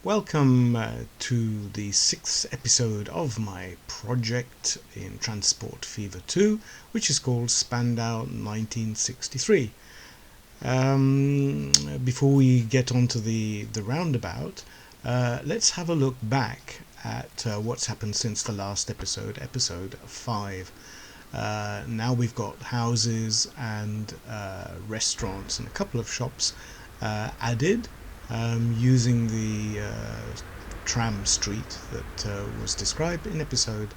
Welcome to the 6th episode of my project in Transport Fever 2, which is called Spandau 1963. Before we get onto the roundabout, let's have a look back at what's happened since the last episode, episode 5. Now we've got houses and restaurants and a couple of shops added. Using the tram street that was described in episode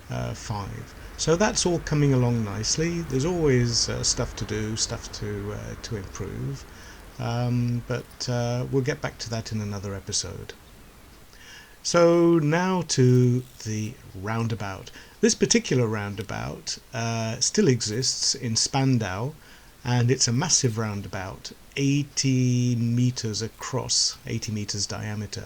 5. So that's all coming along nicely. There's always stuff to do, stuff to improve, but we'll get back to that in another episode. So now to the roundabout. This particular roundabout still exists in Spandau, and it's a massive roundabout, 80 meters across, 80 meters diameter.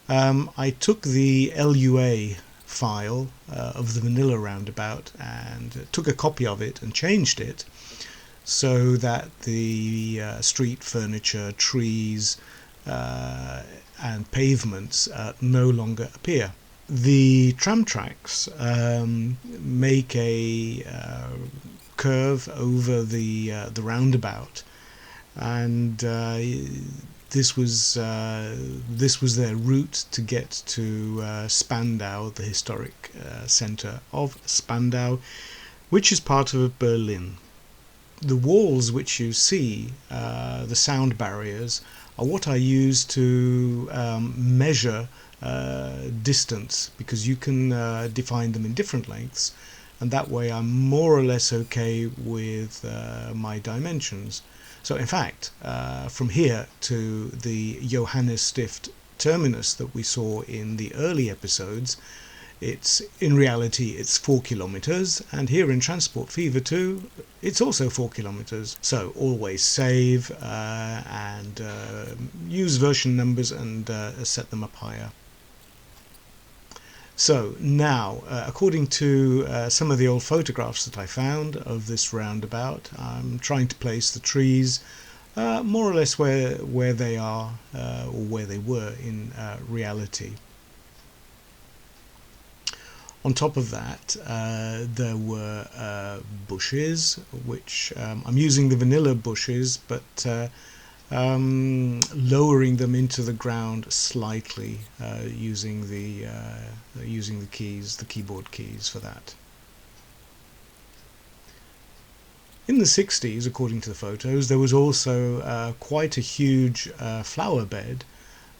I took the LUA file of the vanilla roundabout and took a copy of it and changed it so that the street furniture, trees and pavements no longer appear. The tram tracks make a curve over the roundabout, and this was their route to get to Spandau, the historic centre of Spandau, which is part of Berlin. The walls which you see, the sound barriers, are what I use to measure distance, because you can define them in different lengths, and that way I'm more or less okay with my dimensions. So in fact, from here to the Johannesstift terminus that we saw in the early episodes, in reality it's 4 kilometers, and here in Transport Fever 2 it's also 4 kilometers. So always save and use version numbers and set them up higher. So now, according to some of the old photographs that I found of this roundabout, I'm trying to place the trees more or less where they are or where they were in reality. On top of that, there were bushes, which I'm using the vanilla bushes, but lowering them into the ground slightly, using the keys, the keyboard keys for that. In the 60s, according to the photos, there was also quite a huge flower bed,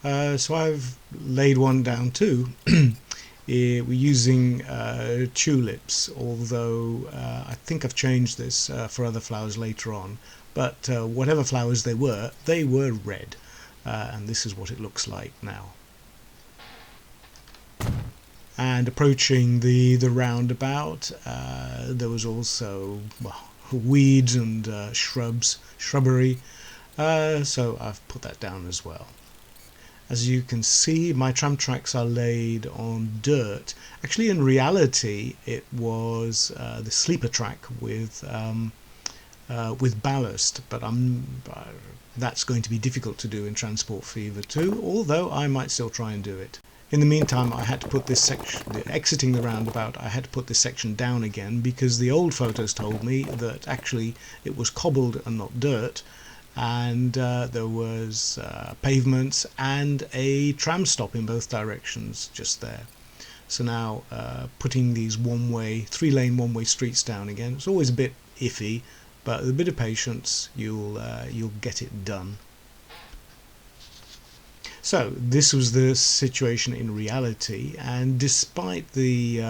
so I've laid one down too. We're using tulips, although I think I've changed this for other flowers later on. But whatever flowers they were red, and this is what it looks like now. And approaching the roundabout, there was also weeds and shrubbery, so I've put that down as well. As you can see, my tram tracks are laid on dirt. Actually, in reality, it was the sleeper track with ballast, but that's going to be difficult to do in Transport Fever 2, although I might still try and do it. In the meantime, I had to put this section, exiting the roundabout, I had to put this section down again, because the old photos told me that actually it was cobbled and not dirt, and there was pavements and a tram stop in both directions just there. So now putting these three-lane one-way streets down again, it's always a bit iffy, but with a bit of patience you'll get it done. So this was the situation in reality, and despite the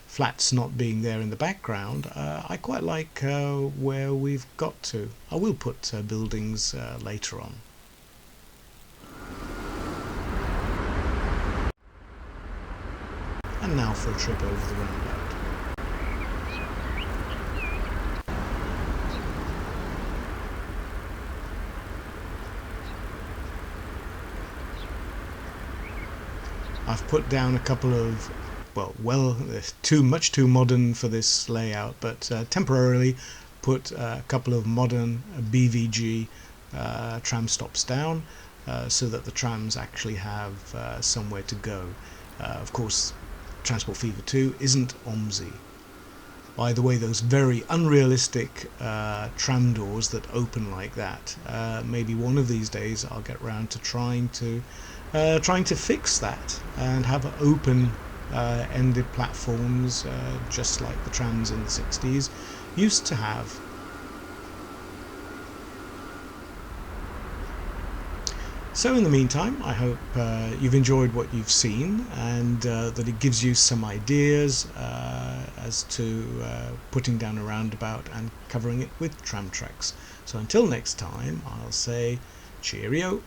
flats not being there in the background, I quite like where we've got to. I will put buildings later on. And now for a trip over the roundabout. I've put down a couple of, much too modern for this layout, but temporarily put a couple of modern BVG tram stops down. so that the trams actually have somewhere to go. Of course, Transport Fever 2 isn't OMSI. By the way, those very unrealistic tram doors that open like that, maybe one of these days I'll get round to trying to fix that and have open ended platforms, just like the trams in the 60s used to have. So in the meantime, I hope you've enjoyed what you've seen, and that it gives you some ideas as to putting down a roundabout and covering it with tram tracks. So until next time, I'll say cheerio.